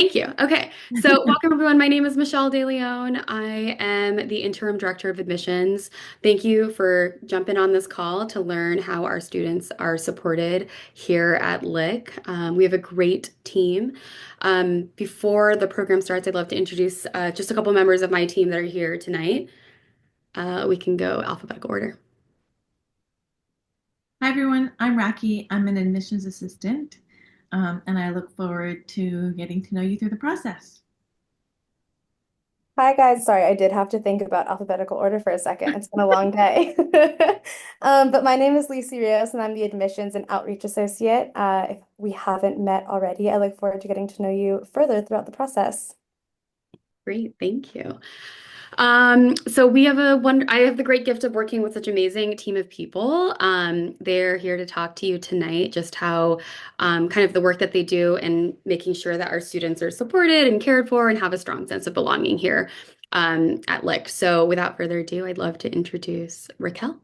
Thank you. Okay. So, welcome everyone. My name is Michelle DeLeon. I am the Interim Director of Admissions. Thank you for jumping on this call to learn how our students are supported here at Lick. We have a great team. Before the program starts, I'd love to introduce just a couple members of my team that are here tonight. We can go alphabetical order. Hi everyone, I'm Rocky. I'm an admissions assistant, and I look forward to getting to know you through the process. Hi guys, sorry, I did have to think about alphabetical order for a second. It's been a long day. But my name is Lucy Rios and I'm the Admissions and Outreach Associate. If we haven't met already, I look forward to getting to know you further throughout the process. Great, thank you. So we have I have the great gift of working with such amazing team of people. They're here to talk to you tonight, just how kind of the work that they do and making sure that our students are supported and cared for and have a strong sense of belonging here at Lick. So without further ado, I'd love to introduce Raquel.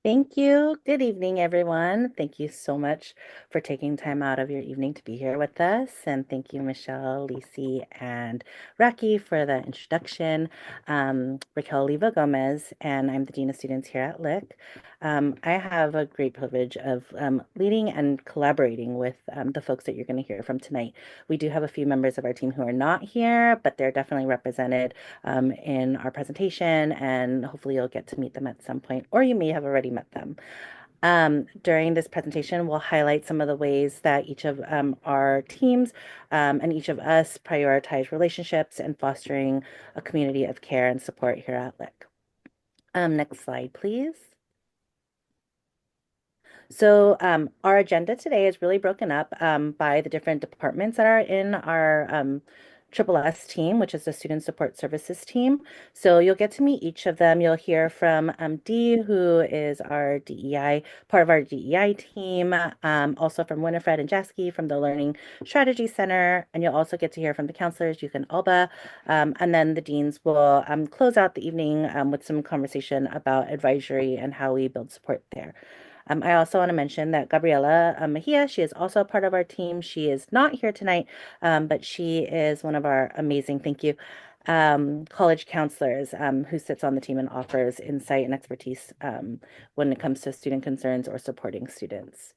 Thank you. Good evening, everyone. Thank you so much for taking time out of your evening to be here with us. And thank you, Michelle, Lisi, and Rocky for the introduction. Raquel Oliva Gomez, and I'm the Dean of Students here at Lick. I have a great privilege of leading and collaborating with the folks that you're going to hear from tonight. We do have a few members of our team who are not here, but they're definitely represented in our presentation, and hopefully you'll get to meet them at some point, or you may have already met them. During this presentation, we'll highlight some of the ways that each of our teams and each of us prioritize relationships and fostering a community of care and support here at Lick. Next slide, please. So our agenda today is really broken up by the different departments that are in our Triple S team, which is the Student Support Services team. So you'll get to meet each of them. You'll hear from Dee, who is our DEI, part of our DEI team, also from Winifred and Jasky from the Learning Strategy Center. And you'll also get to hear from the counselors, Yuka Alba. And then the deans will close out the evening with some conversation about advisory and how we build support there. I also want to mention that Gabriela Mejia, she is also a part of our team. She is not here tonight, but she is one of our amazing, thank you, college counselors who sits on the team and offers insight and expertise when it comes to student concerns or supporting students.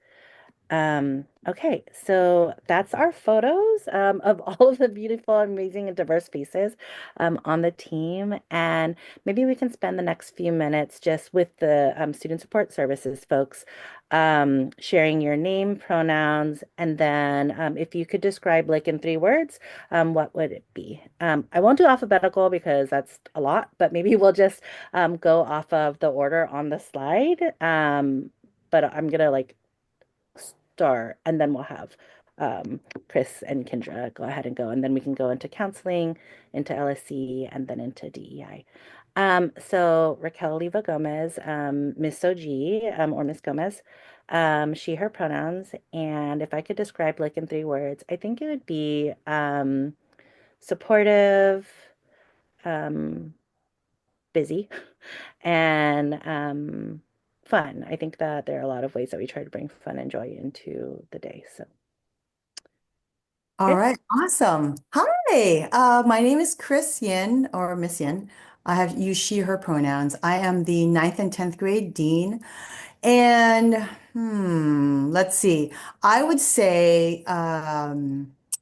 Okay, so that's our photos of all of the beautiful, amazing, and diverse faces on the team. And maybe we can spend the next few minutes just with the student support services folks, sharing your name, pronouns, and then if you could describe like in 3 words, what would it be? I won't do alphabetical because that's a lot, but maybe we'll just go off of the order on the slide. But I'm gonna like start, and then we'll have Chris and Kendra go ahead and go, and then we can go into counseling, into LSC, and then into DEI. So Raquel Oliva Gomez, Miss Soji, or Miss Gomez, she, her pronouns, and if I could describe like in 3 words, I think it would be supportive, um, busy, and fun. I think that there are a lot of ways that we try to bring fun and joy into the day. So, All Chris? right, awesome. Hi, my name is Chris Yin or Miss Yin. I have used she, her pronouns. I am the ninth and 10th grade dean. And let's see. I would say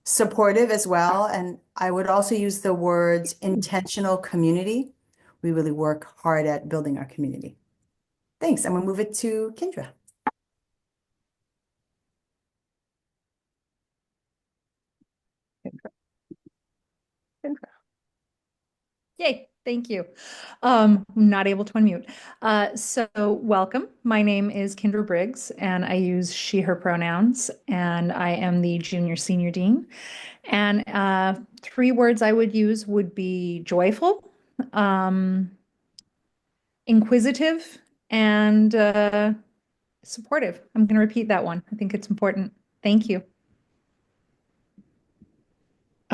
supportive as well. And I would also use the words intentional community. We really work hard at building our community. Thanks. I'm gonna move it to Kendra. Kendra. Yay, thank you. I'm not able to unmute. So welcome. My name is Kendra Briggs, and I use she, her pronouns, and I am the junior senior dean. And 3 words I would use would be joyful, inquisitive, and supportive. I'm going to repeat that one. I think it's important. Thank you.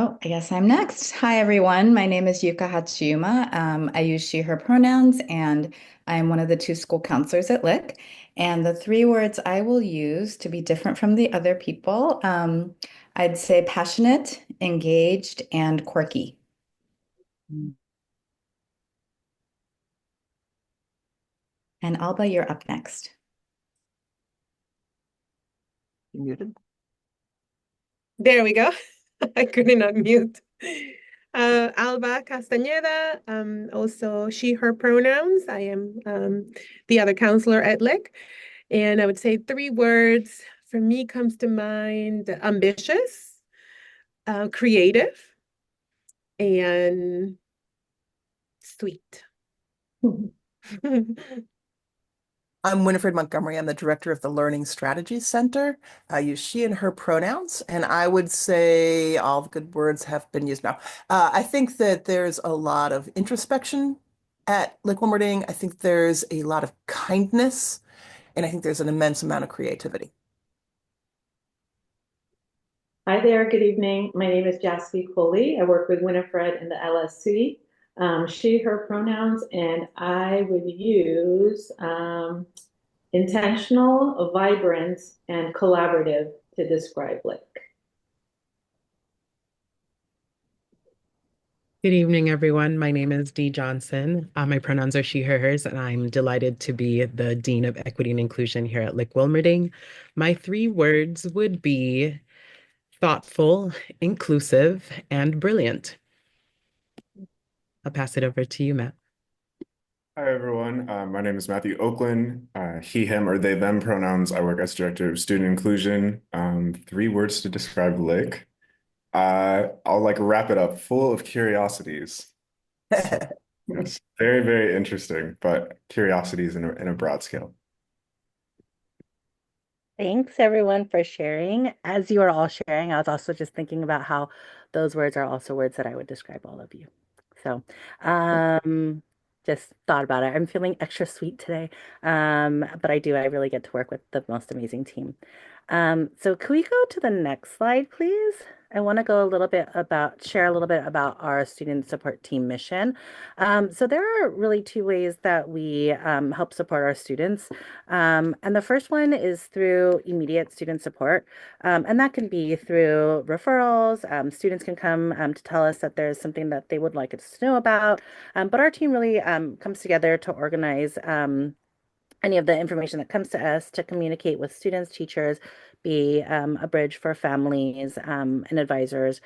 Oh, I guess I'm next. Hi, everyone. My name is Yuka Hatsuyuma. I use she, her pronouns, and I'm one of the two school counselors at Lick. And the three words I will use to be different from the other people, I'd say passionate, engaged, and quirky. And Alba, you're up next. You muted? There we go. I couldn't unmute. Alba Castañeda, also she, her pronouns. I am the other counselor at Lick. And I would say three words for me comes to mind: ambitious, creative, and sweet. I'm Winifred Montgomery. I'm the director of the Learning Strategy Center. I use she and her pronouns, and I would say all the good words have been used now. I think that there's a lot of introspection at Lick-Wilmerding. I think there's a lot of kindness, and I think there's an immense amount of creativity. Hi there, good evening. My name is Jaspi Coley. I work with Winifred in the LSC. She, her pronouns, and I would use intentional, vibrant, and collaborative to describe Lick. Good evening, everyone. My name is Dee Johnson. My pronouns are she, her, hers, and I'm delighted to be the Dean of Equity and Inclusion here at Lick-Wilmerding. My three words would be thoughtful, inclusive, and brilliant. I'll pass it over to you, Matt. Hi, everyone. My name is Matthew Oakland. He, him, or they, them pronouns. I work as Director of Student Inclusion. Three words to describe Lick. I'll wrap it up. Full of curiosities. Yes, very, very interesting, but curiosities in a broad scale. Thanks everyone for sharing. As you are all sharing, I was also just thinking about how those words are also words that I would describe all of you. So, just thought about it. I'm feeling extra sweet today. But I really get to work with the most amazing team. So can we go to the next slide, please? I want to share a little bit about our student support team mission. So there are really two ways that we help support our students. And the first one is through immediate student support. And that can be through referrals. Students can come to tell us that there's something that they would like us to know about. But our team really comes together to organize any of the information that comes to us to communicate with students, teachers, be a bridge for families and advisors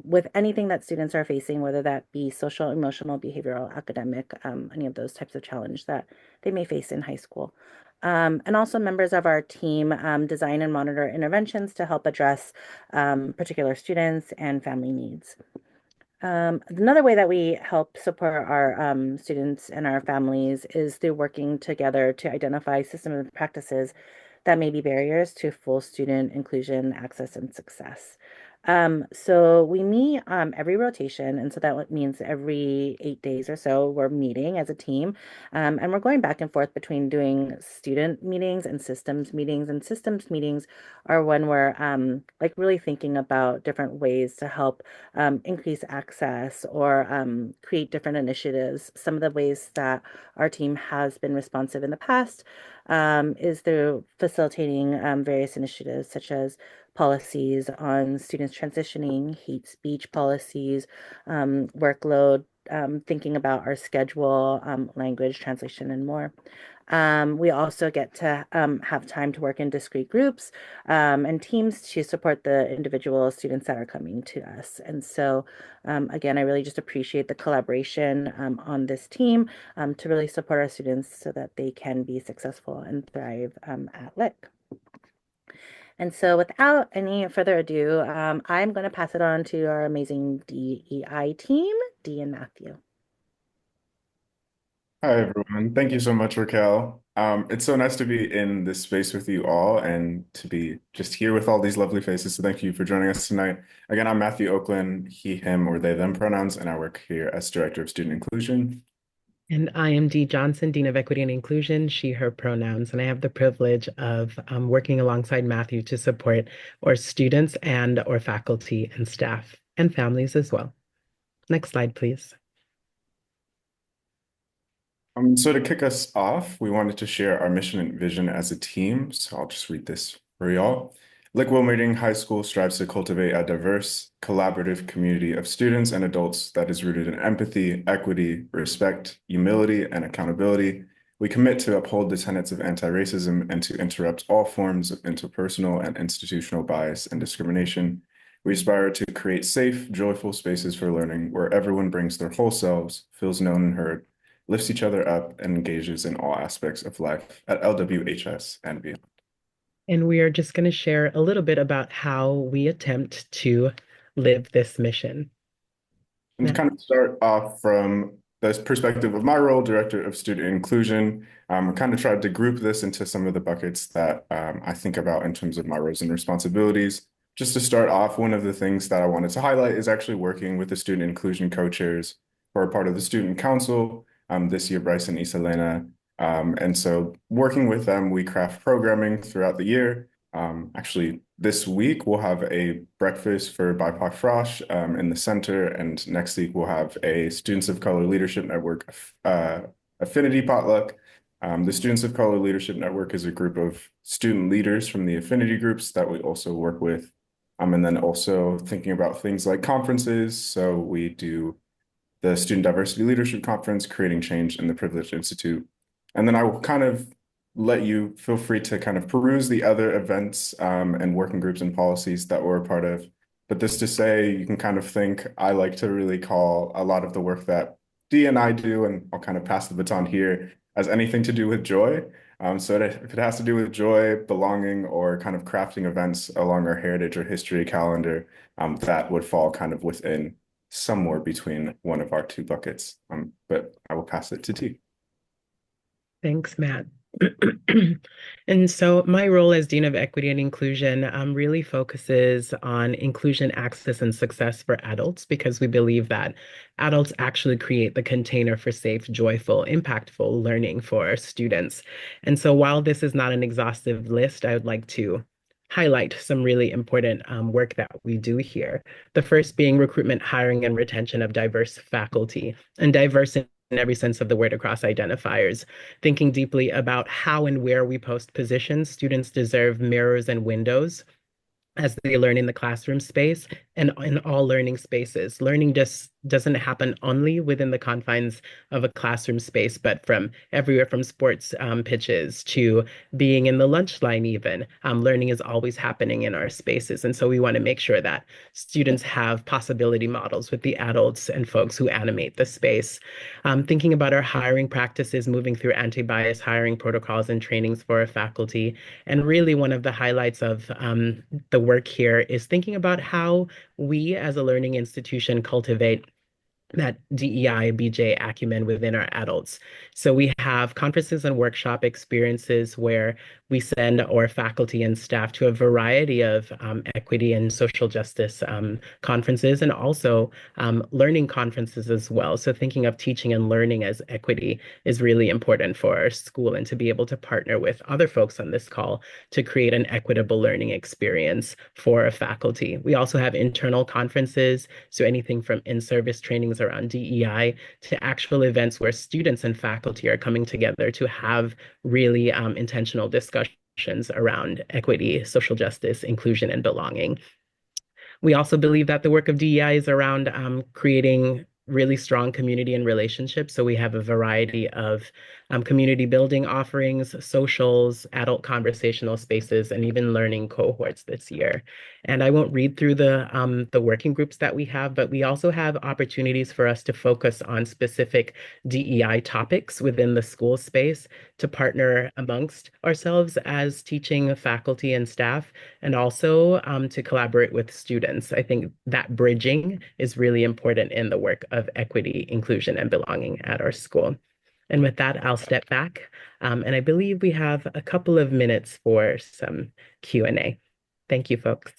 with anything that students are facing, whether that be social, emotional, behavioral, academic, any of those types of challenge that they may face in high school. And also members of our team design and monitor interventions to help address particular students and family needs. Another way that we help support our students and our families is through working together to identify systems and practices that may be barriers to full student inclusion, access, and success. So we meet every rotation, and so that means every 8 days or so we're meeting as a team, and we're going back and forth between doing student meetings and systems meetings. And systems meetings are when we're really thinking about different ways to help increase access or create different initiatives. Some of the ways that our team has been responsive in the past is through facilitating various initiatives such as policies on students transitioning, hate speech policies, workload, thinking about our schedule, language, translation, and more. We also get to have time to work in discrete groups and teams to support the individual students that are coming to us. And so, again, I really just appreciate the collaboration on this team to really support our students so that they can be successful and thrive at Lick. And so without any further ado, I'm going to pass it on to our amazing DEI team, Dee and Matthew. Hi, everyone. Thank you so much, Raquel. It's so nice to be in this space with you all and to be just here with all these lovely faces. So thank you for joining us tonight. Again, I'm Matthew Oakland, he, him, or they, them pronouns, and I work here as Director of Student Inclusion. And I am Dee Johnson, Dean of Equity and Inclusion, she, her pronouns, and I have the privilege of working alongside Matthew to support our students and our faculty and staff. and families as well. Next slide, please. So to kick us off, we wanted to share our mission and vision as a team. So I'll just read this for y'all. Lick-Wilmerding High School strives to cultivate a diverse, collaborative community of students and adults that is rooted in empathy, equity, respect, humility, and accountability. We commit to uphold the tenets of anti-racism and to interrupt all forms of interpersonal and institutional bias and discrimination. We aspire to create safe, joyful spaces for learning where everyone brings their whole selves, feels known and heard, lifts each other up, and engages in all aspects of life at LWHS and beyond. And we are just going to share a little bit about how we attempt to live this mission. And to kind of start off from the perspective of my role, Director of Student Inclusion, I kind of tried to group this into some of the buckets that I think about in terms of my roles and responsibilities. Just to start off, one of the things that I wanted to highlight is actually working with the student inclusion co-chairs who are part of the Student Council, this year, Bryce and Iselena. And so working with them, we craft programming throughout the year. Actually, this week we'll have a breakfast for BIPOC Frosh in the center, and next week we'll have a Students of Color Leadership Network affinity potluck. The Students of Color Leadership Network is a group of student leaders from the affinity groups that we also work with. And then also thinking about things like conferences. So we do the Student Diversity Leadership Conference, Creating Change in the Privileged Institute. And then I will kind of let you feel free to kind of peruse the other events and working groups and policies that we're a part of. But this to say, you can kind of think, I like to really call a lot of the work that Dee and I do, and I'll kind of pass the baton here, as anything to do with joy. So if it has to do with joy, belonging, or kind of crafting events along our heritage or history calendar, that would fall kind of within somewhere between one of our two buckets. But I will pass it to Dee. Thanks, Matt. And so my role as Dean of Equity and Inclusion really focuses on inclusion, access, and success for adults, because we believe that adults actually create the container for safe, joyful, impactful learning for students. And so while this is not an exhaustive list, I would like to highlight some really important work that we do here. The first being recruitment, hiring, and retention of diverse faculty, and diverse in every sense of the word across identifiers. Thinking deeply about how and where we post positions, students deserve mirrors and windows as they learn in the classroom space and in all learning spaces. Learning just doesn't happen only within the confines of a classroom space, but from everywhere from sports pitches to being in the lunch line even. Learning is always happening in our spaces. And so we want to make sure that students have possibility models with the adults and folks who animate the space. Thinking about our hiring practices, moving through anti-bias hiring protocols and trainings for our faculty. And really one of the highlights of the work here is thinking about how we as a learning institution cultivate that DEIJB acumen within our adults. So we have conferences and workshop experiences where we send our faculty and staff to a variety of equity and social justice conferences, and also learning conferences as well. So thinking of teaching and learning as equity is really important for our school, and to be able to partner with other folks on this call to create an equitable learning experience for our faculty. We also have internal conferences, so anything from in-service trainings around DEI to actual events where students and faculty are coming together to have really intentional discussions around equity, social justice, inclusion, and belonging. We also believe that the work of DEI is around creating really strong community and relationships. So we have a variety of community building offerings, socials, adult conversational spaces, and even learning cohorts this year. And I won't read through the working groups that we have, but we also have opportunities for us to focus on specific DEI topics within the school space, to partner amongst ourselves as teaching faculty and staff, and also to collaborate with students. I think that bridging is really important in the work of equity, inclusion, and belonging at our school. And with that, I'll step back. And I believe we have a couple of minutes for some Q&A. Thank you, folks.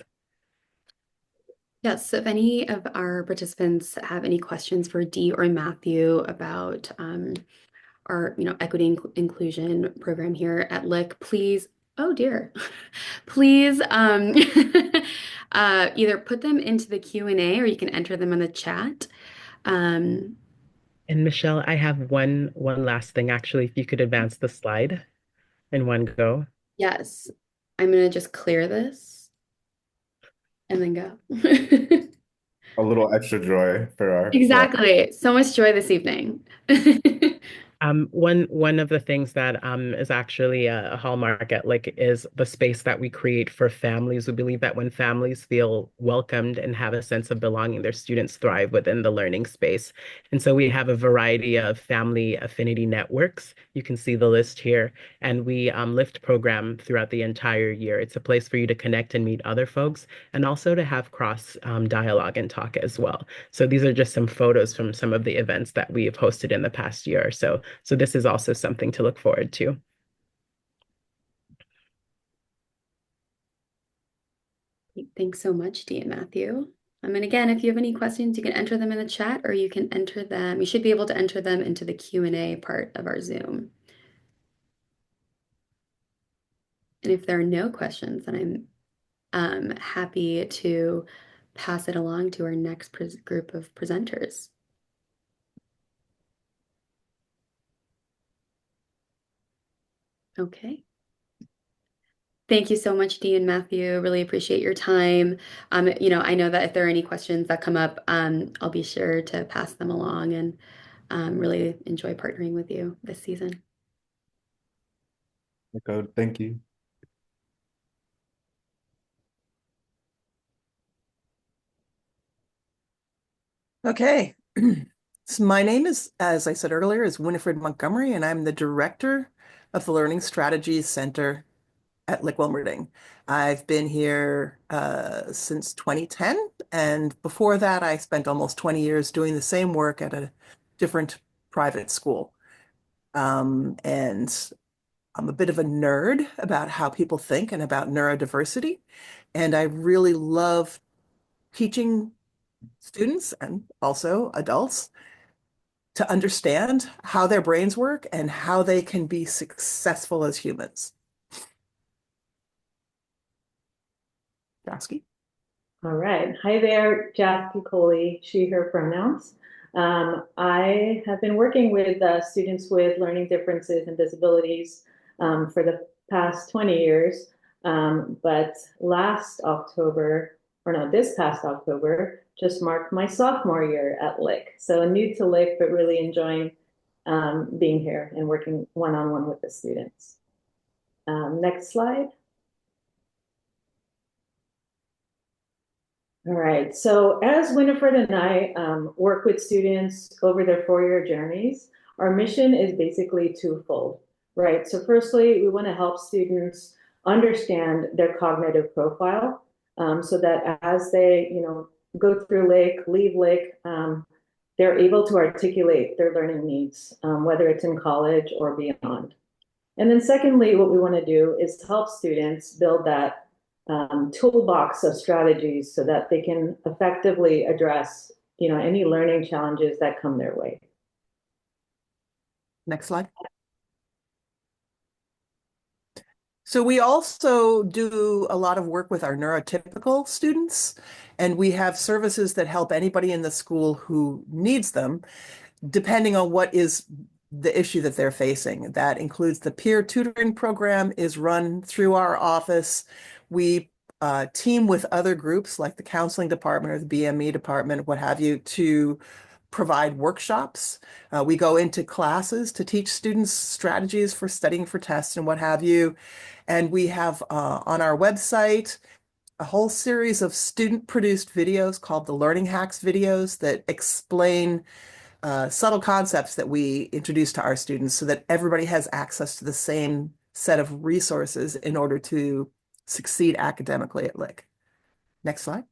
Yes, so if any of our participants have any questions for Dee or Matthew about our equity inclusion program here at Lick, please, oh dear, please Either put them into the Q&A or you can enter them in the chat. Um, And Michelle, I have one last thing actually, if you could advance the slide in one go. yes, I'm going to just clear this and then go. A little extra joy for our Exactly. So much joy this evening. One of the things that is actually a hallmark at Lick is the space that we create for families. We believe that when families feel welcomed and have a sense of belonging, their students thrive within the learning space. And so we have a variety of family affinity networks. You can see the list here, and we lift program throughout the entire year. It's a place for you to connect and meet other folks, and also to have cross dialogue and talk as well. So these are just some photos from some of the events that we have hosted in the past year or so. So this is also something to look forward to. Thanks so much, Dee and Matthew. And again, if you have any questions, you can enter them in the chat or you can enter them. You should be able to enter them into the Q&A part of our Zoom. And if there are no questions, then I'm happy to pass it along to our next group of presenters. Okay. Thank you so much, Dee and Matthew. Really appreciate your time. I know that if there are any questions that come up, I'll be sure to pass them along and really enjoy partnering with you this season. Thank you. Okay. So my name is, as I said earlier, is Winifred Montgomery, and I'm the director of the Learning Strategies Center at Lick-Wilmerding. I've been here since 2010, and before that, I spent almost 20 years doing the same work at a different private school. And I'm a bit of a nerd about how people think and about neurodiversity, and I really love teaching students and also adults to understand how their brains work and how they can be successful as humans. Jasky. All right. Hi there, Jasky Coley, she, her pronouns. I have been working with students with learning differences and disabilities for the past 20 years. But this past October, just marked my sophomore year at Lick. So new to Lick, but really enjoying being here and working one-on-one with the students. Next slide. All right, so as Winifred and I work with students over their four-year journeys, our mission is basically twofold, right? So firstly, we want to help students understand their cognitive profile so that as they, go through Lick, leave Lick, they're able to articulate their learning needs, whether it's in college or beyond. And then secondly, what we want to do is help students build that toolbox of strategies so that they can effectively address, any learning challenges that come their way. Next slide. So we also do a lot of work with our neurotypical students, and we have services that help anybody in the school who needs them, depending on what is the issue that they're facing. That includes the peer tutoring program is run through our office. We team with other groups like the counseling department or the BME department, what have you, to provide workshops. We go into classes to teach students strategies for studying for tests and what have you. And we have on our website a whole series of student-produced videos called the Learning Hacks videos that explain subtle concepts that we introduce to our students so that everybody has access to the same set of resources in order to succeed academically at Lick. Next slide.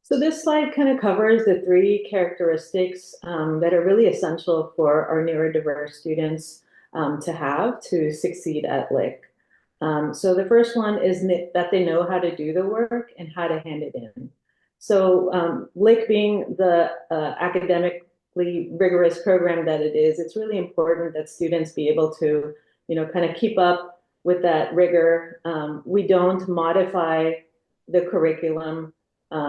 So this slide kind of covers the three characteristics that are really essential for our neurodiverse students to have to succeed at Lick. So the first one is that they know how to do the work and how to hand it in. So Lick being the academically rigorous program that it is, it's really important that students be able to, kind of keep up with that rigor. We don't modify the curriculum.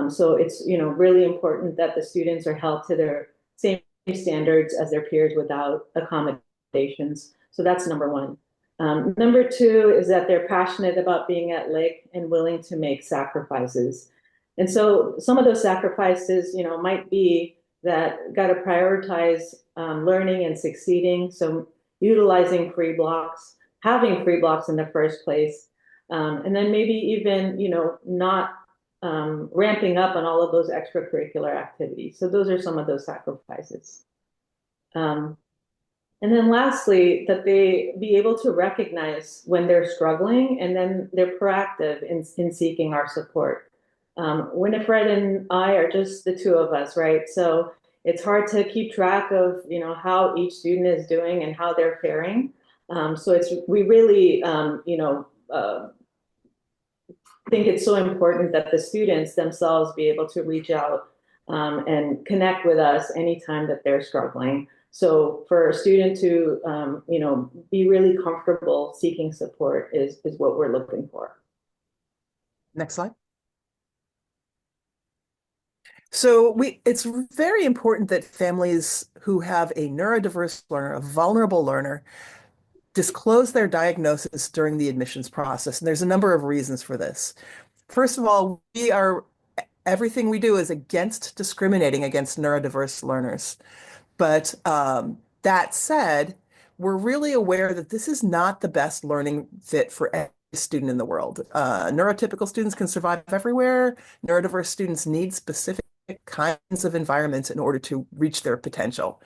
So it's, really important that the students are held to their same standards as their peers without accommodations. So that's number one. Number two is that they're passionate about being at Lick and willing to make sacrifices. And so some of those sacrifices, might be that got to prioritize learning and succeeding. So utilizing free blocks, having free blocks in the first place, and then maybe even, not ramping up on all of those extracurricular activities. So those are some of those sacrifices. And then lastly, that they be able to recognize when they're struggling and then they're proactive in seeking our support. Winifred and I are just the two of us, right? So it's hard to keep track of, how each student is doing and how they're faring. So we really, think it's so important that the students themselves be able to reach out and connect with us anytime that they're struggling. So for a student to, be really comfortable seeking support is what we're looking for. Next slide. So it's very important that families who have a neurodiverse learner, a vulnerable learner, disclose their diagnosis during the admissions process. And there's a number of reasons for this. First of all, everything we do is against discriminating against neurodiverse learners. But that said, we're really aware that this is not the best learning fit for every student in the world. Neurotypical students can survive everywhere. Neurodiverse students need specific kinds of environments in order to reach their potential.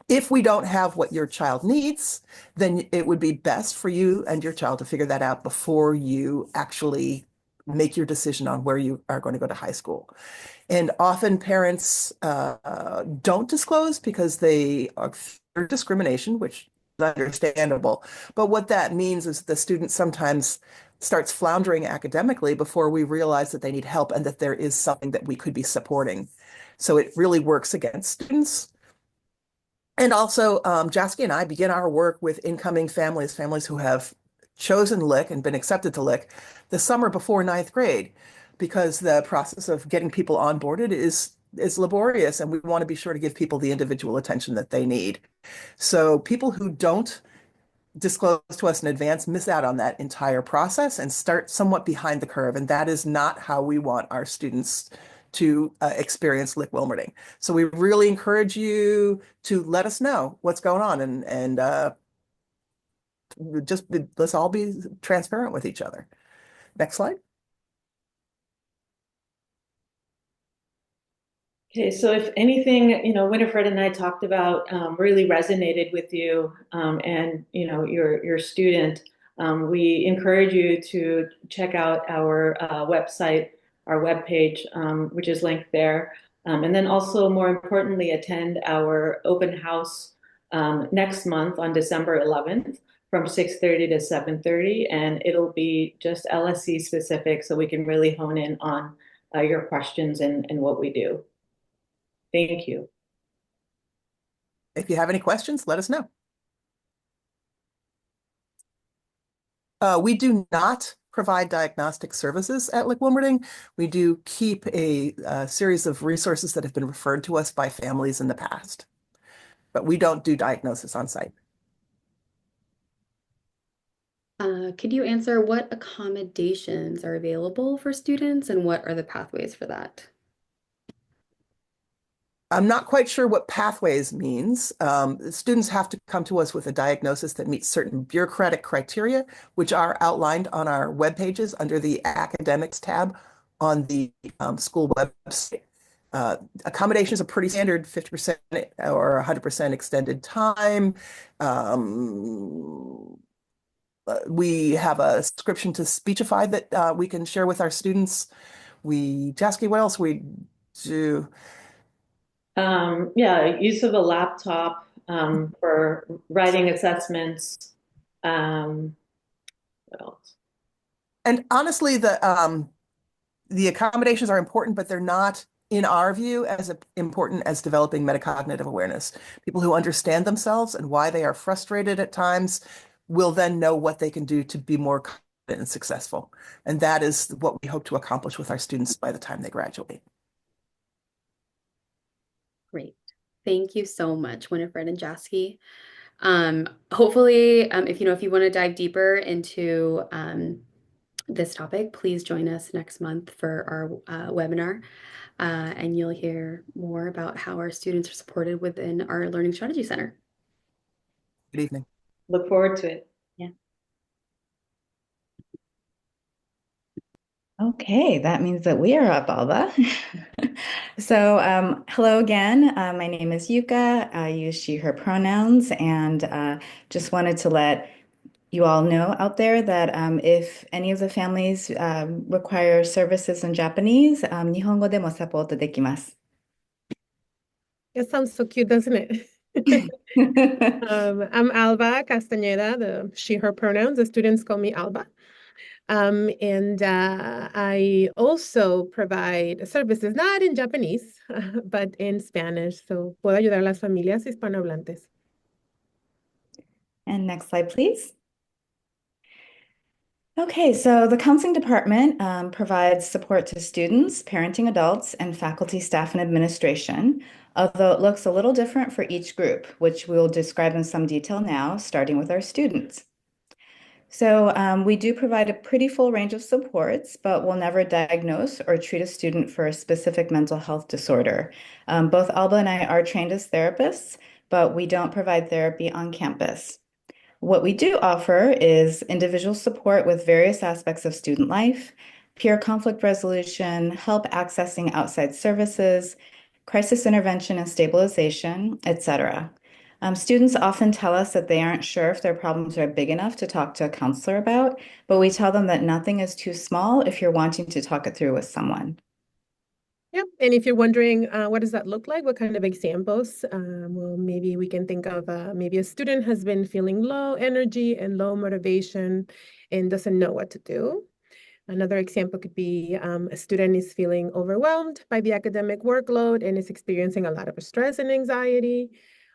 If we don't have what your child needs, then it would be best for you and your child to figure that out before you actually make your decision on where you are going to go to high school. And often parents don't disclose because they are fear discrimination, which is understandable. But what that means is the student sometimes starts floundering academically before we realize that they need help and that there is something that we could be supporting. So it really works against students. And also, Jasky and I begin our work with incoming families who have chosen Lick and been accepted to Lick the summer before ninth grade, because the process of getting people onboarded is laborious, and we want to be sure to give people the individual attention that they need. So people who don't disclose to us in advance miss out on that entire process and start somewhat behind the curve, and that is not how we want our students to experience Lick-Wilmerding. So we really encourage you to let us know what's going on and let's all be transparent with each other. Next slide. Okay, so if anything, Winifred and I talked about really resonated with you and, your student, we encourage you to check out our website, our webpage, which is linked there. And then also, more importantly, attend our open house next month on December 11th from 6:30 to 7:30. And it'll be just LSC specific, so we can really hone in on your questions and what we do. Thank you. If you have any questions, let us know. We do not provide diagnostic services at Lick-Wilmerding. We do keep a series of resources that have been referred to us by families in the past, but we don't do diagnosis on site. Could you answer what accommodations are available for students and what are the pathways for that? I'm not quite sure what pathways means. Students have to come to us with a diagnosis that meets certain bureaucratic criteria, which are outlined on our web pages under the academics tab on the school website. Accommodations are pretty standard, 50% or 100% extended time. We have a description to Speechify that we can share with our students. Jasky, what else we do? Use of a laptop for writing assessments. What else? And honestly, the accommodations are important, but they're not, in our view, as important as developing metacognitive awareness. People who understand themselves and why they are frustrated at times will then know what they can do to be more confident and successful. And that is what we hope to accomplish with our students by the time they graduate. Great. Thank you so much, Winifred and Jasky. Hopefully, if you want to dive deeper into this topic, please join us next month for our webinar, and you'll hear more about how our students are supported within our Learning Strategy Center. Good evening. Look forward to it. Yeah. Okay, that means that we are up, Alba. So, hello again. My name is Yuka. I use she, her pronouns, and just wanted to let you all know out there that if any of the families require services in Japanese, 日本語でもサポートできます。It sounds so cute, doesn't it? I'm Alba Castañeda, the she, her pronouns. The students call me Alba. And I also provide services, not in Japanese, but in Spanish. So puedo ayudar a las familias hispanohablantes. And next slide, please. Okay, so the counseling department provides support to students, parenting adults, and faculty, staff, and administration, although it looks a little different for each group, which we'll describe in some detail now, starting with our students. So we do provide a pretty full range of supports, but we'll never diagnose or treat a student for a specific mental health disorder. Both Alba and I are trained as therapists, but we don't provide therapy on campus. What we do offer is individual support with various aspects of student life, peer conflict resolution, help accessing outside services, crisis intervention and stabilization, etc. Students often tell us that they aren't sure if their problems are big enough to talk to a counselor about, but we tell them that nothing is too small if you're wanting to talk it through with someone. Yep. And if you're wondering, what does that look like? What kind of examples? Well, maybe we can think of maybe a student has been feeling low energy and low motivation and doesn't know what to do. Another example could be a student is feeling overwhelmed by the academic workload and is experiencing a lot of stress and anxiety.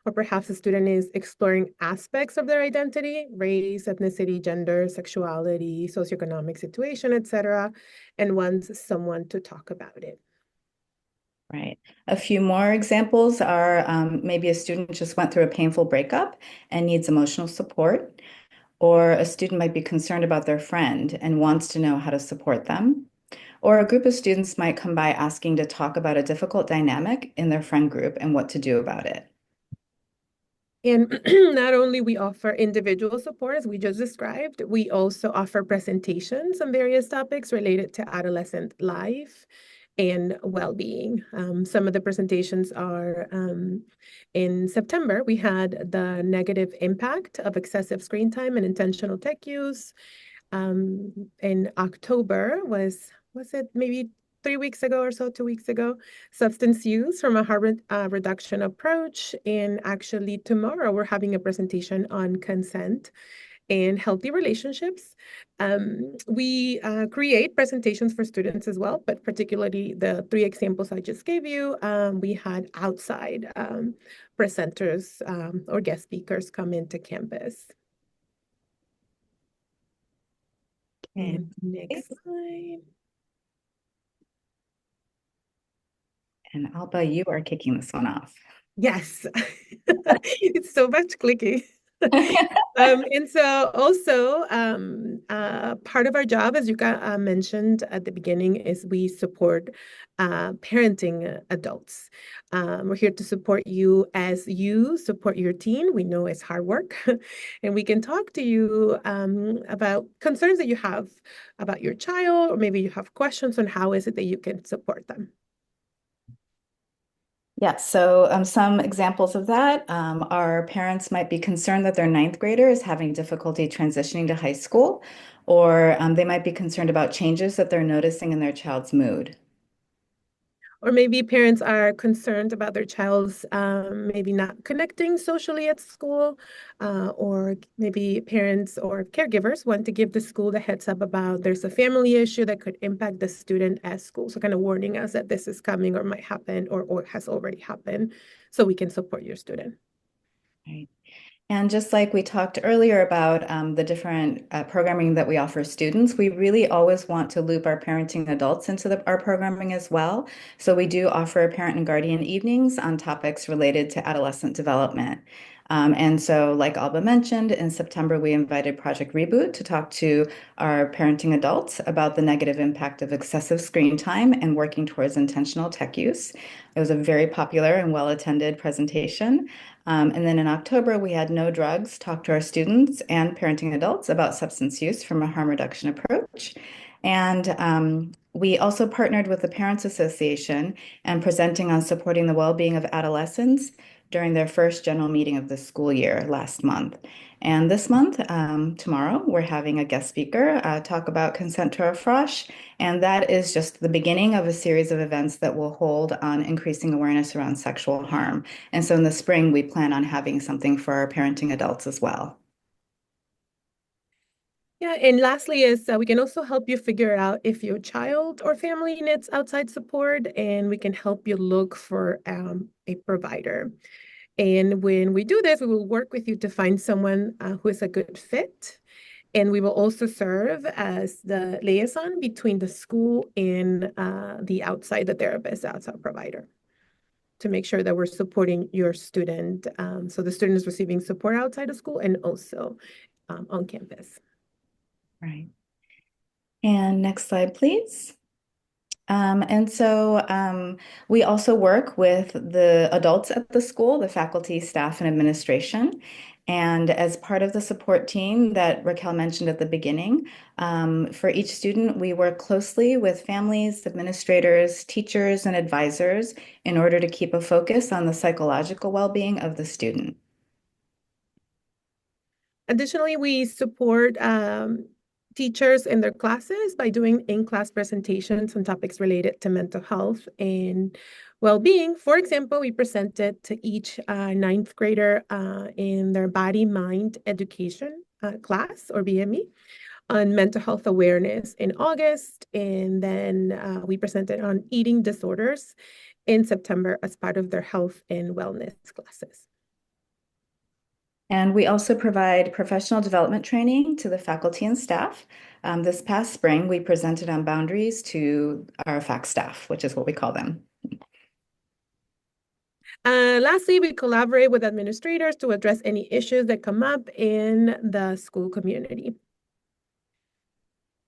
Or perhaps a student is exploring aspects of their identity, race, ethnicity, gender, sexuality, socioeconomic situation, etc., and wants someone to talk about it. Right. A few more examples are maybe a student just went through a painful breakup and needs emotional support, or a student might be concerned about their friend and wants to know how to support them, or a group of students might come by asking to talk about a difficult dynamic in their friend group and what to do about it. And not only we offer individual support, as we just described, we also offer presentations on various topics related to adolescent life and well-being. Some of the presentations are in September, we had the negative impact of excessive screen time and intentional tech use. In October was it maybe 3 weeks ago or so, 2 weeks ago, substance use from a harm reduction approach. And actually tomorrow we're having a presentation on consent and healthy relationships. We create presentations for students as well, but particularly the 3 examples I just gave you, we had outside presenters or guest speakers come into campus. And next slide. And Alba, you are kicking this one off. Yes, it's so much clicking. And so also part of our job, as you mentioned at the beginning, is we support parenting adults. We're here to support you as you support your teen. We know it's hard work, and we can talk to you about concerns that you have about your child, or maybe you have questions on how is it that you can support them. Yeah, so some examples of that are parents might be concerned that their 9th grader is having difficulty transitioning to high school, or they might be concerned about changes that they're noticing in their child's mood. Or maybe parents are concerned about their child's maybe not connecting socially at school, or maybe parents or caregivers want to give the school the heads up about there's a family issue that could impact the student at school. So kind of warning us that this is coming or might happen or has already happened, so we can support your student. Right. And just like we talked earlier about the different programming that we offer students, we really always want to loop our parenting adults into our programming as well. So we do offer parent and guardian evenings on topics related to adolescent development. And so, like Alba mentioned, in September, we invited Project Reboot to talk to our parenting adults about the negative impact of excessive screen time and working towards intentional tech use. It was a very popular and well-attended presentation. And then in October, we had No Drugs talk to our students and parenting adults about substance use from a harm reduction approach. And we also partnered with the Parents Association and presenting on supporting the well-being of adolescents during their first general meeting of the school year last month. And this month, tomorrow, we're having a guest speaker talk about consent to our frosh. And that is just the beginning of a series of events that will hold on increasing awareness around sexual harm. And so in the spring, we plan on having something for our parenting adults as well. Yeah, and lastly is we can also help you figure out if your child or family needs outside support, and we can help you look for a provider. And when we do this, we will work with you to find someone who is a good fit. And we will also serve as the liaison between the school and the therapist, outside provider, to make sure that we're supporting your student. So the student is receiving support outside of school and also on campus. Right. And next slide, please. And so we also work with the adults at the school, the faculty, staff, and administration. And as part of the support team that Raquel mentioned at the beginning, for each student, we work closely with families, administrators, teachers, and advisors in order to keep a focus on the psychological well-being of the student. Additionally, we support teachers in their classes by doing in-class presentations on topics related to mental health and well-being. For example, we presented to each ninth grader in their body-mind education class, or BME, on mental health awareness in August. And then we presented on eating disorders in September as part of their health and wellness classes. And we also provide professional development training to the faculty and staff. This past spring, we presented on boundaries to our fac staff, which is what we call them. Lastly, we collaborate with administrators to address any issues that come up in the school community,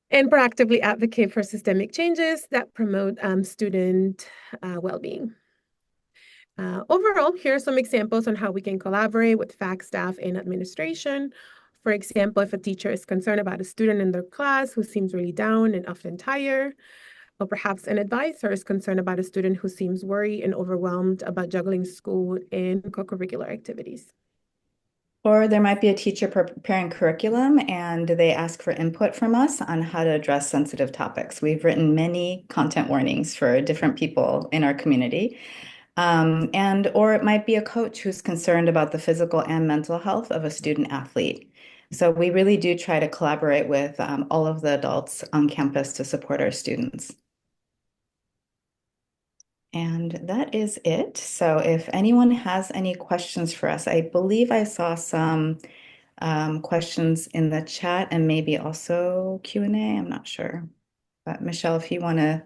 and proactively advocate for systemic changes that promote student well-being. Overall, here are some examples on how we can collaborate with fac staff and administration. For example, if a teacher is concerned about a student in their class who seems really down and often tired, or perhaps an advisor is concerned about a student who seems worried and overwhelmed about juggling school and co-curricular activities. Or there might be a teacher preparing curriculum and they ask for input from us on how to address sensitive topics. We've written many content warnings for different people in our community. Or it might be a coach who's concerned about the physical and mental health of a student athlete. So we really do try to collaborate with all of the adults on campus to support our students. And that is it. So if anyone has any questions for us, I believe I saw some questions in the chat and also Q&A. I'm not sure. But Michelle, if you want to.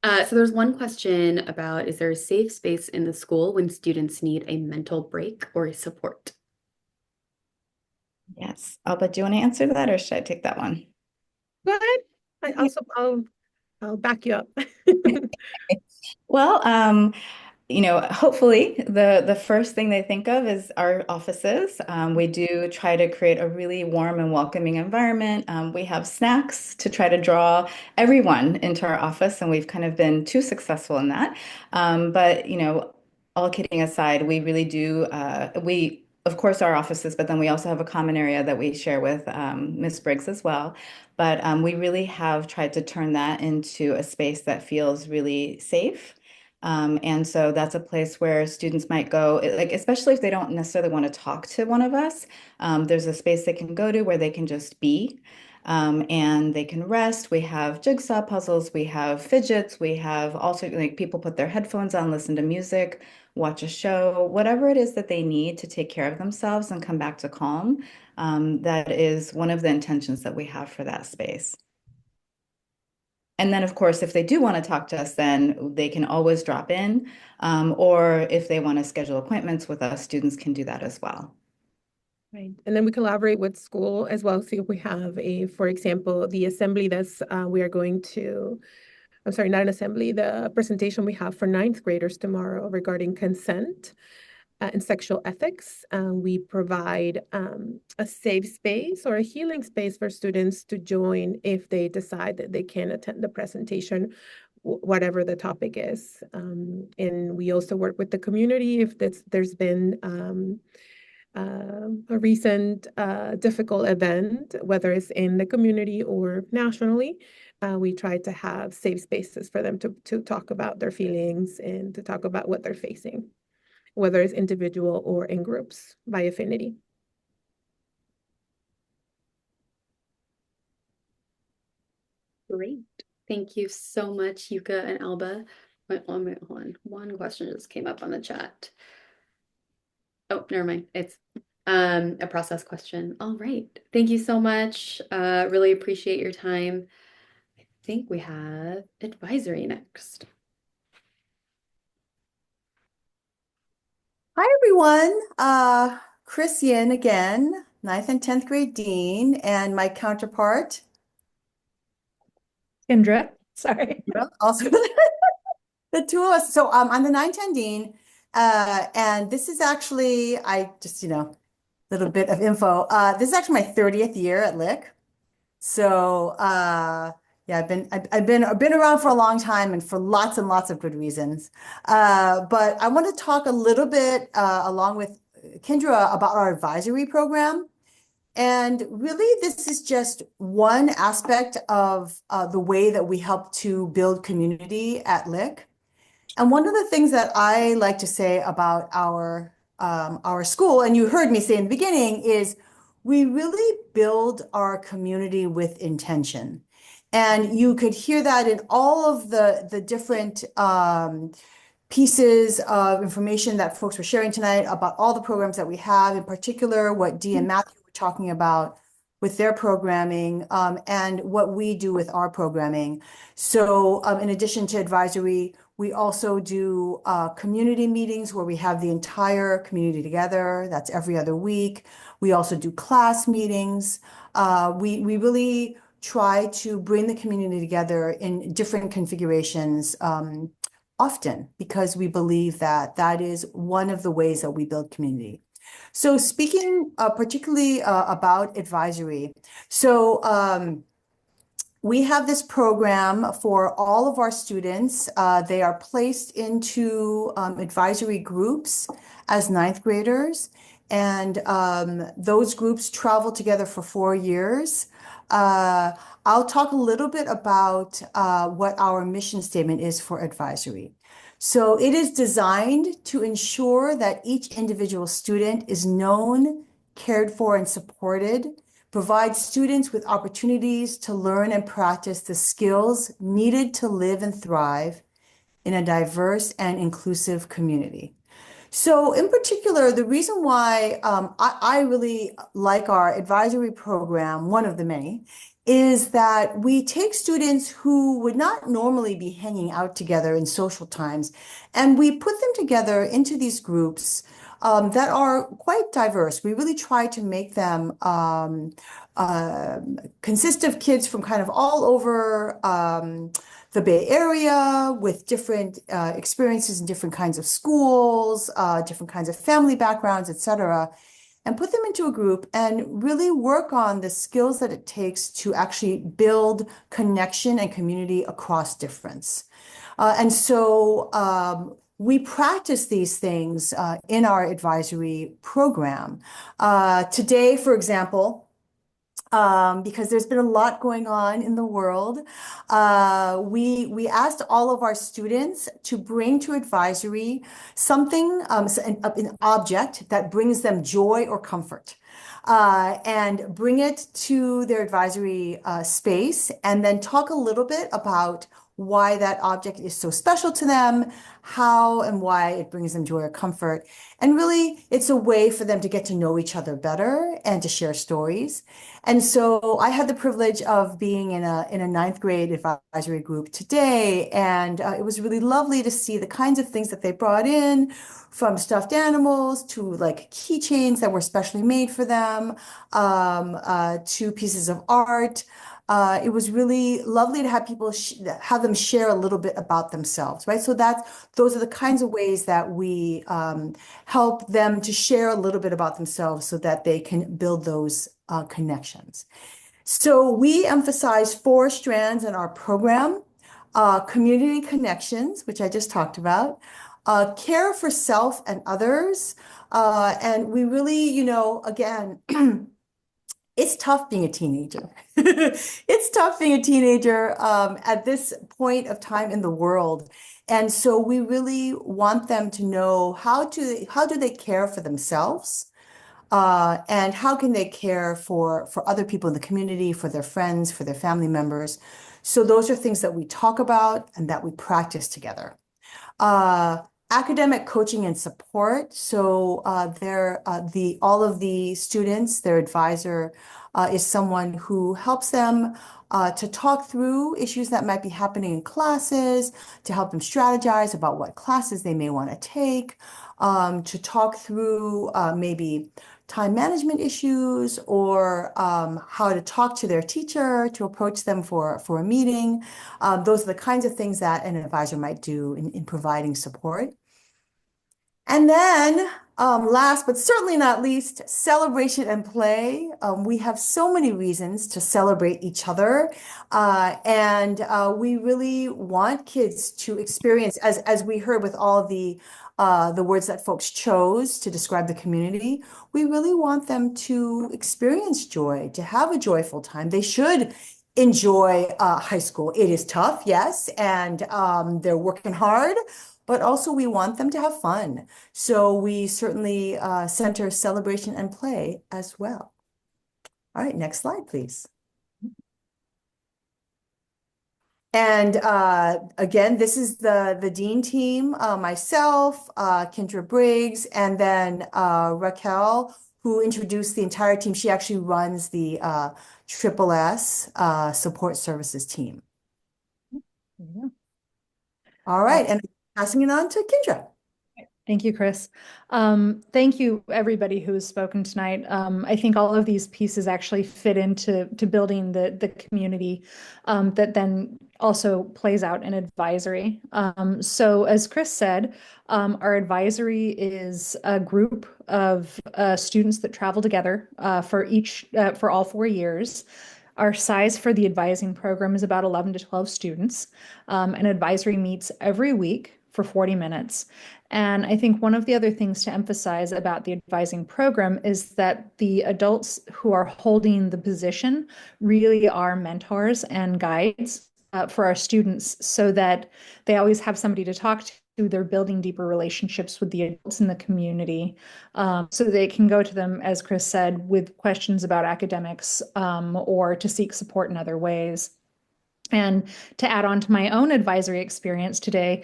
So there's one question about, is there a safe space in the school when students need a mental break or a support? Yes. Alba, do you want to answer that or should I take that one? Go ahead. I'll back you up. Well, hopefully the first thing they think of is our offices. We do try to create a really warm and welcoming environment. We have snacks to try to draw everyone into our office, and we've kind of been too successful in that. But all kidding aside, we really do, of course, our offices, but then we also have a common area that we share with Ms. Briggs as well. But we really have tried to turn that into a space that feels really safe. And so that's a place where students might go, like, especially if they don't necessarily want to talk to one of us. There's a space they can go to where they can just be. And they can rest. We have jigsaw puzzles, we have fidgets, we have also like people put their headphones on, listen to music, watch a show, whatever it is that they need to take care of themselves and come back to calm. That is one of the intentions that we have for that space. And then, of course, if they do want to talk to us, then they can always drop in, or if they want to schedule appointments with us, students can do that as well. Right. And then we collaborate with school as well. So if we have for example, the assembly we are going to, I'm sorry, not an assembly, the presentation we have for ninth graders tomorrow regarding consent and sexual ethics. We provide a safe space or a healing space for students to join if they decide that they can attend the presentation, whatever the topic is. And we also work with the community if there's been a recent difficult event, whether it's in the community or nationally. We try to have safe spaces for them to talk about their feelings and to talk about what they're facing, whether it's individual or in groups by affinity. Great. Thank you so much, Yuka and Alba. Wait, hold on. One question just came up on the chat. Oh, never mind. It's a process question. All right. Thank you so much. Really appreciate your time. I think we have advisory next. Hi, everyone. Chris Yin again, 9th and 10th grade dean, and my counterpart. Kendra, sorry. Also, the two of us. So I'm the 9-10 dean, and this is actually, I just, little bit of info. This is actually my 30th year at Lick. So yeah, I've been around for a long time and for lots and lots of good reasons. But I want to talk a little bit along with Kendra about our advisory program. And really, this is just one aspect of the way that we help to build community at Lick. And one of the things that I like to say about our school, and you heard me say in the beginning, is we really build our community with intention. And you could hear that in all of the different pieces of information that folks were sharing tonight about all the programs that we have, in particular, what Dee and Matthew were talking about with their programming, and what we do with our programming. So in addition to advisory, we also do community meetings where we have the entire community together. That's every other week. We also do class meetings. We really try to bring the community together in different configurations often, because we believe that that is one of the ways that we build community. So speaking particularly about advisory, so we have this program for all of our students. They are placed into advisory groups as ninth graders, and those groups travel together for 4 years. I'll talk a little bit about what our mission statement is for advisory. So it is designed to ensure that each individual student is known, cared for, and supported, provide students with opportunities to learn and practice the skills needed to live and thrive in a diverse and inclusive community. So in particular, the reason why I really like our advisory program, one of the many, is that we take students who would not normally be hanging out together in social times, and we put them together into these groups that are quite diverse. We really try to make them consist of kids from kind of all over the Bay Area with different experiences in different kinds of schools, different kinds of family backgrounds, et cetera, and put them into a group and really work on the skills that it takes to actually build connection and community across difference. And so we practice these things in our advisory program. Today, for example, because there's been a lot going on in the world. We asked all of our students to bring to advisory something, an object that brings them joy or comfort. And bring it to their advisory space, and then talk a little bit about why that object is so special to them, how and why it brings them joy or comfort. And really, it's a way for them to get to know each other better and to share stories. And so I had the privilege of being in a ninth grade advisory group today, and it was really lovely to see the kinds of things that they brought in, from stuffed animals to like keychains that were specially made for them, to pieces of art. It was really lovely to have people have them share a little bit about themselves, right? So those are the kinds of ways that we help them to share a little bit about themselves so that they can build those connections. So we emphasize 4 strands in our program: community connections, which I just talked about, care for self and others, and we really, again, it's tough being a teenager. It's tough being a teenager at this point of time in the world. And so we really want them to know how do they care for themselves, and how can they care for other people in the community, for their friends, for their family members. So those are things that we talk about and that we practice together. Uh, Academic coaching and support. So all of the students, their advisor is someone who helps them to talk through issues that might be happening in classes, to help them strategize about what classes they may want to take, to talk through maybe time management issues, or how to talk to their teacher, to approach them for a meeting. Those are the kinds of things that an advisor might do in providing support. And then, last but certainly not least, celebration and play. We have so many reasons to celebrate each other, and we really want kids to experience, as we heard with all the words that folks chose to describe the community. We really want them to experience joy, to have a joyful time. They should enjoy high school. It is tough, yes, and they're working hard, but also we want them to have fun. So we certainly center celebration and play as well. All right, next slide, please. And again, this is the Dean team, myself, Kendra Briggs, and then Raquel, who introduced the entire team. She actually runs the Triple S support services team. Yeah. All right, and passing it on to Kendra. Thank you, Chris. Thank you, everybody who has spoken tonight. I think all of these pieces actually fit into building the community that then also plays out in advisory. So as Chris said, our advisory is a group of students that travel together for all 4 years. Our size for the advising program is about 11 to 12 students. And advisory meets every week for 40 minutes. And I think one of the other things to emphasize about the advising program is that the adults who are holding the position really are mentors and guides for our students, so that they always have somebody to talk to. They're building deeper relationships with the adults in the community, so they can go to them, as Chris said, with questions about academics, or to seek support in other ways. And to add on to my own advisory experience today,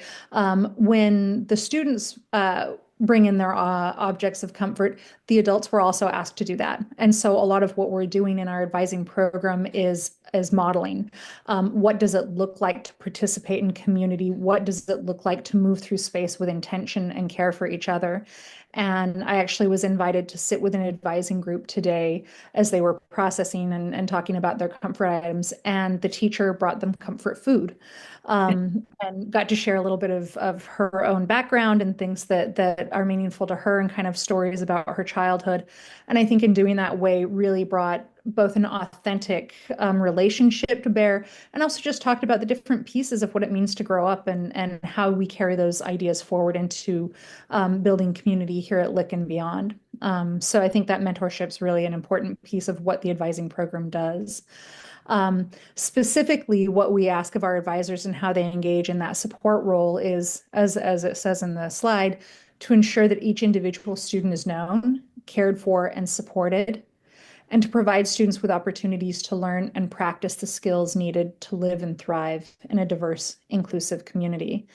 when the students bring in their objects of comfort, the adults were also asked to do that. And so a lot of what we're doing in our advising program is modeling. What does it look like to participate in community? What does it look like to move through space with intention and care for each other? And I actually was invited to sit with an advising group today as they were processing and talking about their comfort items. And the teacher brought them comfort food, and got to share a little bit of her own background and things that are meaningful to her, and kind of stories about her childhood. And I think in doing that way really brought both an authentic relationship to bear, and also just talked about the different pieces of what it means to grow up, and how we carry those ideas forward into building community here at Lick and beyond. So I think that mentorship is really an important piece of what the advising program does. Specifically, what we ask of our advisors and how they engage in that support role is, as it says in the slide, to ensure that each individual student is known, cared for, and supported, and to provide students with opportunities to learn and practice the skills needed to live and thrive in a diverse, inclusive community.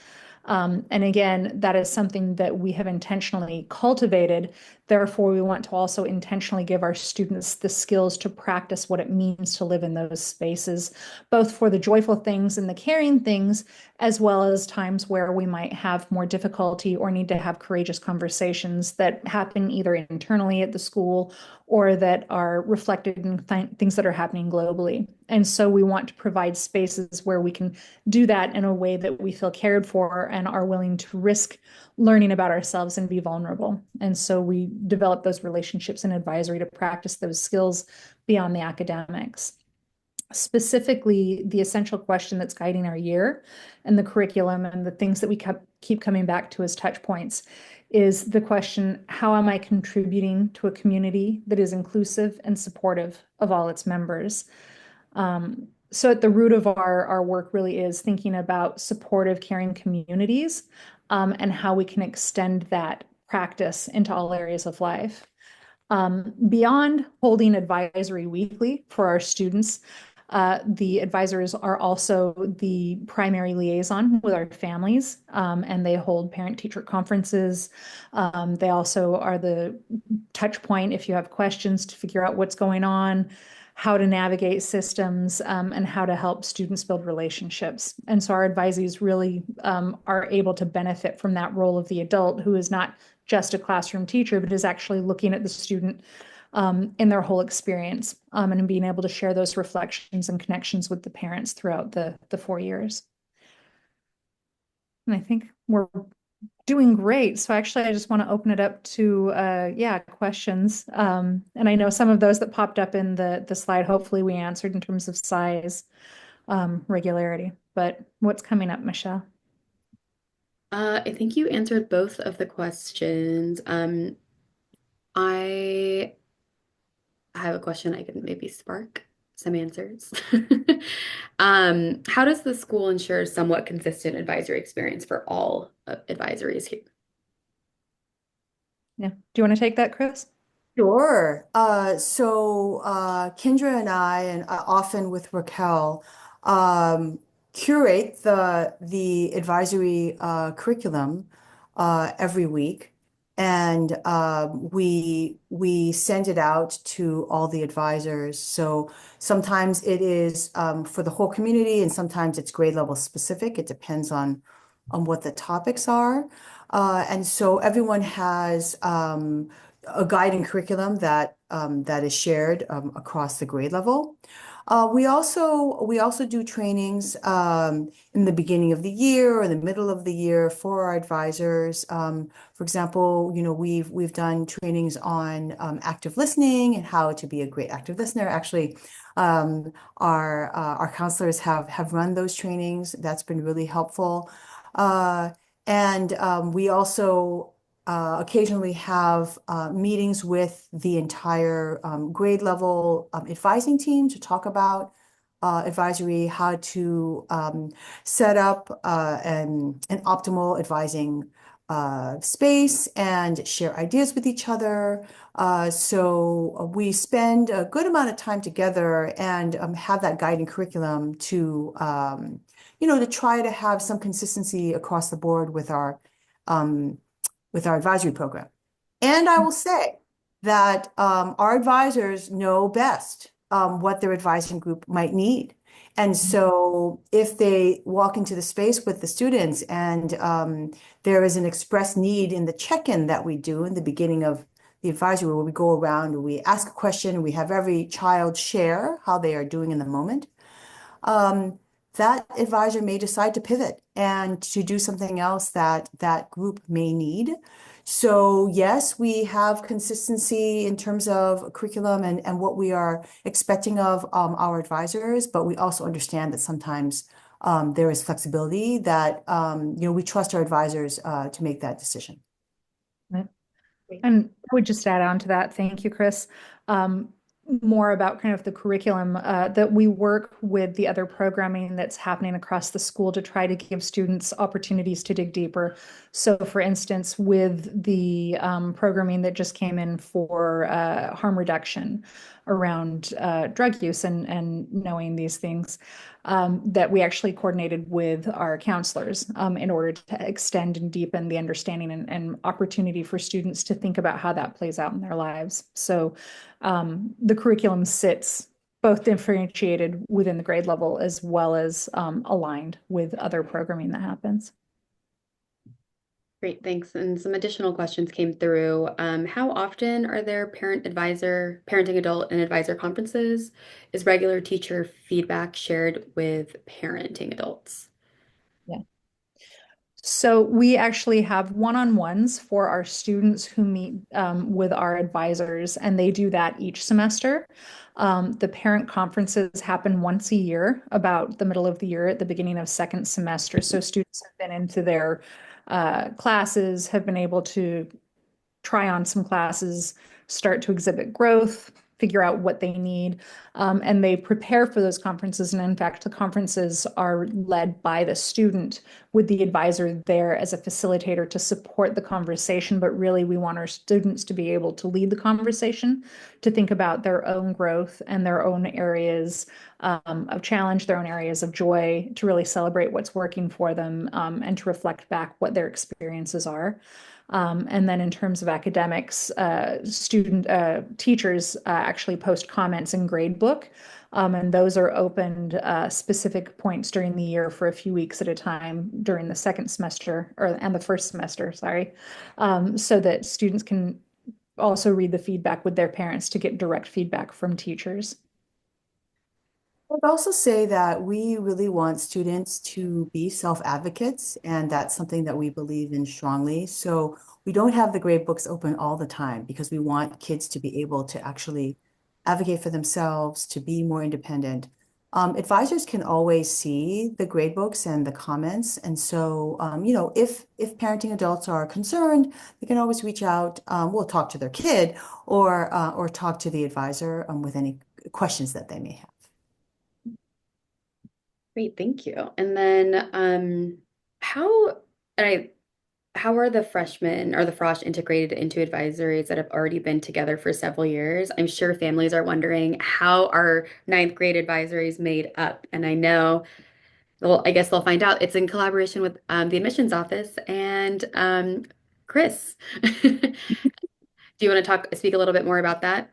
And again, that is something that we have intentionally cultivated. Therefore, we want to also intentionally give our students the skills to practice what it means to live in those spaces, both for the joyful things and the caring things, as well as times where we might have more difficulty or need to have courageous conversations that happen either internally at the school or that are reflected in things that are happening globally. And so we want to provide spaces where we can do that in a way that we feel cared for and are willing to risk learning about ourselves and be vulnerable. And so we develop those relationships and advisory to practice those skills beyond the academics. Specifically, the essential question that's guiding our year and the curriculum and the things that we keep coming back to as touch points is the question, how am I contributing to a community that is inclusive and supportive of all its members? So at the root of our work really is thinking about supportive, caring communities, and how we can extend that practice into all areas of life. Beyond holding advisory weekly for our students, the advisors are also the primary liaison with our families, and they hold parent-teacher conferences. They also are the touch point if you have questions to figure out what's going on, how to navigate systems, and how to help students build relationships. And so our advisees really are able to benefit from that role of the adult who is not just a classroom teacher, but is actually looking at the student in their whole experience, and being able to share those reflections and connections with the parents throughout the 4 years. And I think we're doing great. So actually, I just want to open it up to questions. And I know some of those that popped up in the slide, hopefully we answered in terms of size, regularity. But what's coming up, Michelle? I think you answered both of the questions. I have a question I can maybe spark some answers. How does the school ensure somewhat consistent advisory experience for all advisories here? Yeah. Do you want to take that, Chris? Sure. Kendra and I, and often with Raquel, curate the advisory curriculum every week, and we send it out to all the advisors. So sometimes it is for the whole community, and sometimes it's grade level specific. It depends on what the topics are, and so everyone has a guiding curriculum that is shared across the grade level. We also do trainings in the beginning of the year or the middle of the year for our advisors. For example, we've done trainings on active listening and how to be a great active listener. Actually, our counselors have run those trainings. That's been really helpful. And we also occasionally have meetings with the entire grade level advising team to talk about advisory, how to set up an optimal advising space and share ideas with each other. So we spend a good amount of time together and have that guiding curriculum to try to have some consistency across the board with our advisory program. And I will say that our advisors know best what their advising group might need. And so if they walk into the space with the students and there is an expressed need in the check-in that we do in the beginning of the advisory, where we go around and we ask a question, and we have every child share how they are doing in the moment, that advisor may decide to pivot and to do something else that that group may need. So yes, we have consistency in terms of curriculum and what we are expecting of our advisors, but we also understand that sometimes there is flexibility that we trust our advisors to make that decision. Right. And I would just add on to that, thank you, Chris. Um, More about kind of the curriculum that we work with the other programming that's happening across the school to try to give students opportunities to dig deeper. So, for instance, with the programming that just came in for harm reduction around drug use and knowing these things, that we actually coordinated with our counselors in order to extend and deepen the understanding and opportunity for students to think about how that plays out in their lives. So the curriculum sits both differentiated within the grade level as well as aligned with other programming that happens. Great, thanks. And some additional questions came through. How often are there parenting adult and advisor conferences? Is regular teacher feedback shared with parenting adults? Yeah. So we actually have one-on-ones for our students who meet with our advisors, and they do that each semester. The parent conferences happen once a year, about the middle of the year at the beginning of second semester. So students have been into their classes, have been able to try on some classes, start to exhibit growth, figure out what they need, and they prepare for those conferences. And in fact, the conferences are led by the student with the advisor there as a facilitator to support the conversation. But really, we want our students to be able to lead the conversation, to think about their own growth and their own areas of challenge, their own areas of joy, to really celebrate what's working for them and to reflect back what their experiences are. And then in terms of academics, teachers actually post comments in gradebook, and those are opened specific points during the year for a few weeks at a time during the second semester and the first semester, sorry, so that students can also read the feedback with their parents to get direct feedback from teachers. I'd also say that we really want students to be self-advocates, and that's something that we believe in strongly. So we don't have the grade books open all the time because we want kids to be able to actually advocate for themselves, to be more independent. Advisors can always see the grade books and the comments. And so, if parenting adults are concerned, they can always reach out. We'll talk to their kid or talk to the advisor with any questions that they may have. Great, thank you. And then how and I how are the freshmen or the frosh integrated into advisories that have already been together for several years? I'm sure families are wondering how are ninth grade advisories made up. And I know, well, I guess they'll find out. It's in collaboration with the admissions office and Chris. Do you want to speak a little bit more about that?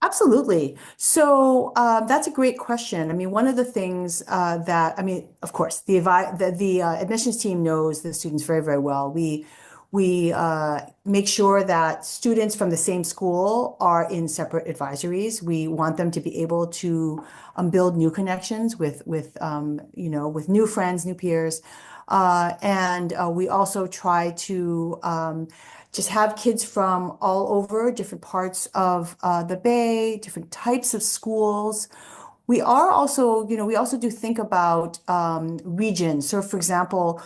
Absolutely. So that's a great question. I mean, one of the things of course, the admissions team knows the students very, very well. We make sure that students from the same school are in separate advisories. We want them to be able to build new connections with new friends, new peers, and we also try to just have kids from all over different parts of the Bay, different types of schools. We also do think about regions. So, for example,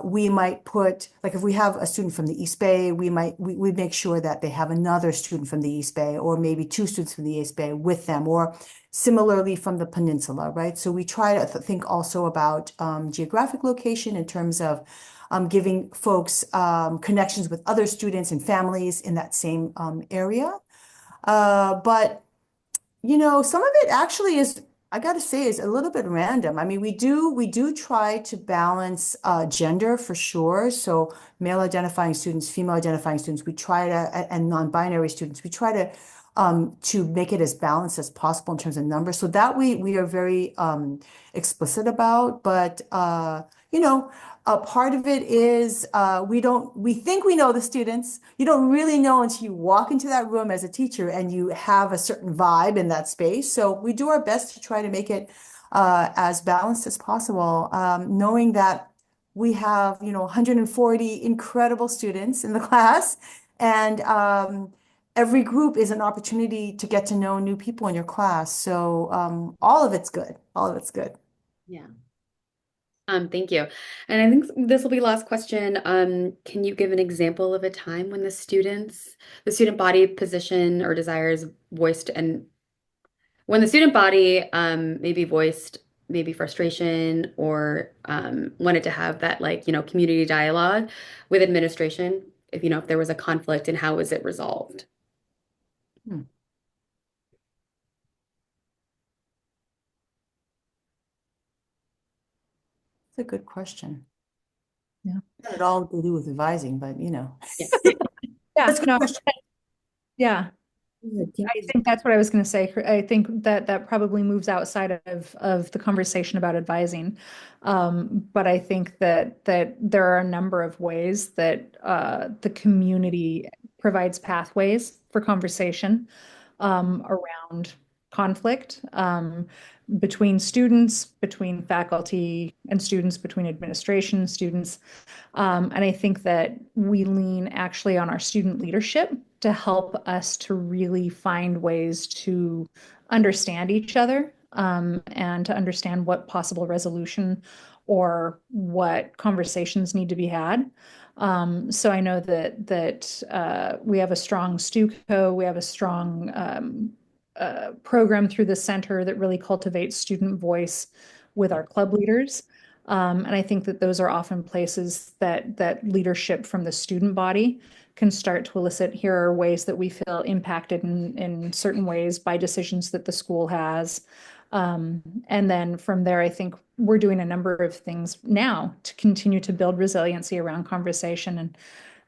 we might put, like if we have a student from the East Bay, we make sure that they have another student from the East Bay, or maybe two students from the East Bay with them, or similarly from the peninsula, right? So we try to think also about geographic location in terms of giving folks connections with other students and families in that same area. But some of it actually is, I got to say, is a little bit random. I mean, we do try to balance gender for sure. So male identifying students, female identifying students, we try to, and non-binary students, we try to make it as balanced as possible in terms of numbers. So that we are very explicit about. But a part of it is we think we know the students. You don't really know until you walk into that room as a teacher and you have a certain vibe in that space. So we do our best to try to make it as balanced as possible, knowing that we have 140 incredible students in the class, and every group is an opportunity to get to know new people in your class. So all of it's good. All of it's good. Yeah. Thank you. And I think this will be last question. Can you give an example of a time when the student body position or desires voiced and when the student body maybe voiced maybe frustration or wanted to have that like, community dialogue with administration, if there was a conflict and how was it resolved? Hmm. That's a good question. Yeah. Not at all to do with advising, but Yeah. That's a good No, question. yeah. I think that's what I was going to say. I think that probably moves outside of the conversation about advising. But I think that there are a number of ways that the community provides pathways for conversation around conflict between students, between faculty and students, between administration and students. And I think that we lean actually on our student leadership to help us to really find ways to understand each other and to understand what possible resolution or what conversations need to be had. So I know that we have a strong STUCO, we have a strong program through the center that really cultivates student voice with our club leaders. And I think that those are often places that leadership from the student body can start to elicit, here are ways that we feel impacted in certain ways by decisions that the school has. And then from there, I think we're doing a number of things now to continue to build resiliency around conversation. And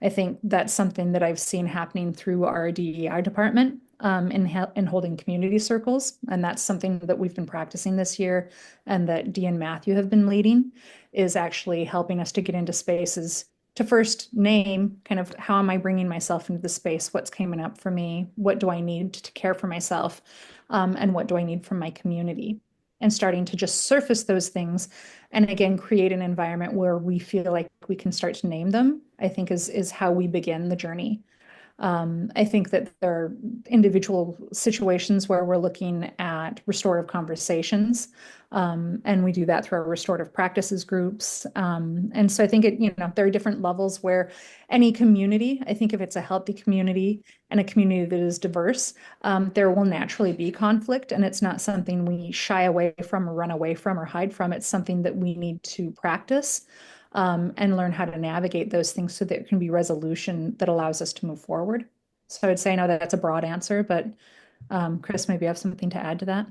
I think that's something that I've seen happening through our DEI department in holding community circles. And that's something that we've been practicing this year and that Dee and Matthew have been leading, is actually helping us to get into spaces to first name kind of how am I bringing myself into the space? What's coming up for me? What do I need to care for myself? And what do I need from my community? And starting to just surface those things and again create an environment where we feel like we can start to name them, I think is how we begin the journey. I think that there are individual situations where we're looking at restorative conversations, and we do that through our restorative practices groups. And so I think there are different levels where any community, I think if it's a healthy community and a community that is diverse, there will naturally be conflict, and it's not something we shy away from or run away from or hide from. It's something that we need to practice and learn how to navigate those things so that there can be resolution that allows us to move forward. So I'd say I know that's a broad answer, but Chris, maybe you have something to add to that.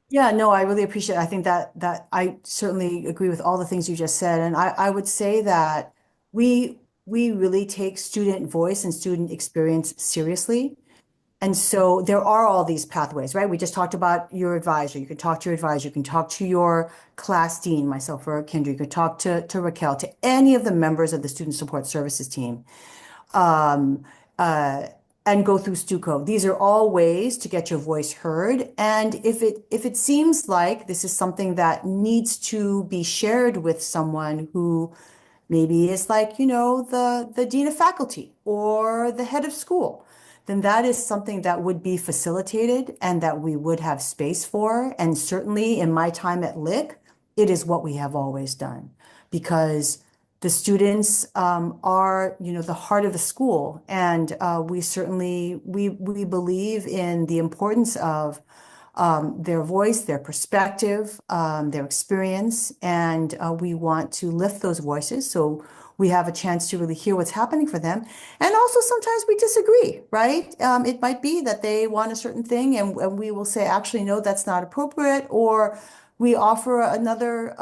Yeah, no, I really appreciate it. I think that I certainly agree with all the things you just said. And I would say that we really take student voice and student experience seriously. And so there are all these pathways, right? We just talked about your advisor. You can talk to your advisor. You can talk to your class dean, myself or Kendra. You could talk to Raquel, to any of the members of the student support services team, um, uh, and go through STUCO. These are all ways to get your voice heard. And if it seems like this is something that needs to be shared with someone who maybe is like, the dean of faculty or the head of school, then that is something that would be facilitated and that we would have space for. And certainly in my time at Lick, it is what we have always done because the students are, the heart of the school. And we certainly, we believe in the importance of their voice, their perspective, their experience, and we want to lift those voices so we have a chance to really hear what's happening for them. And also sometimes we disagree, right? It might be that they want a certain thing and we will say, actually, no, that's not appropriate, or we offer another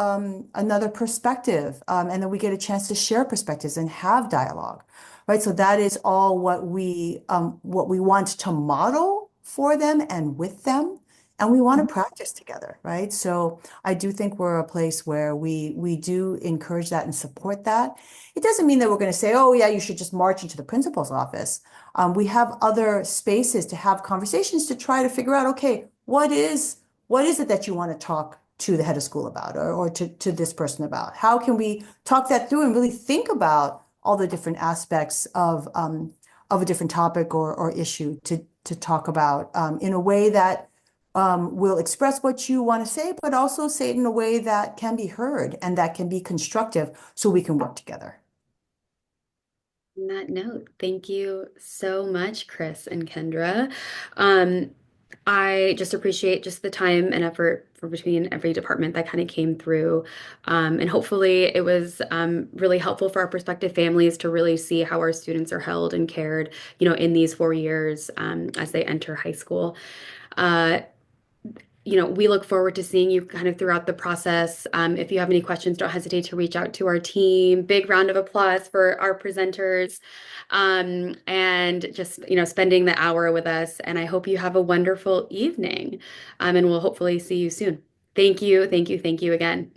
perspective, and then we get a chance to share perspectives and have dialogue, right? So that is all what we want to model for them and with them. And we want to practice together, right? So I do think we're a place where we do encourage that and support that. It doesn't mean that we're going to say, oh yeah, you should just march into the principal's office. We have other spaces to have conversations to try to figure out, okay, what is it that you want to talk to the head of school about or to this person about? How can we talk that through and really think about all the different aspects of a different topic or issue to talk about in a way that will express what you want to say, but also say it in a way that can be heard and that can be constructive so we can work together. On that note, thank you so much, Chris and Kendra. Um, I just appreciate just the time and effort for between every department that kind of came through. And hopefully it was really helpful for our prospective families to really see how our students are held and cared, in these 4 years as they enter high school. Uh, we look forward to seeing you kind of throughout the process. If you have any questions, don't hesitate to reach out to our team. Big round of applause for our presenters, and just, spending the hour with us. And I hope you have a wonderful evening. And we'll hopefully see you soon. Thank you, thank you, thank you again.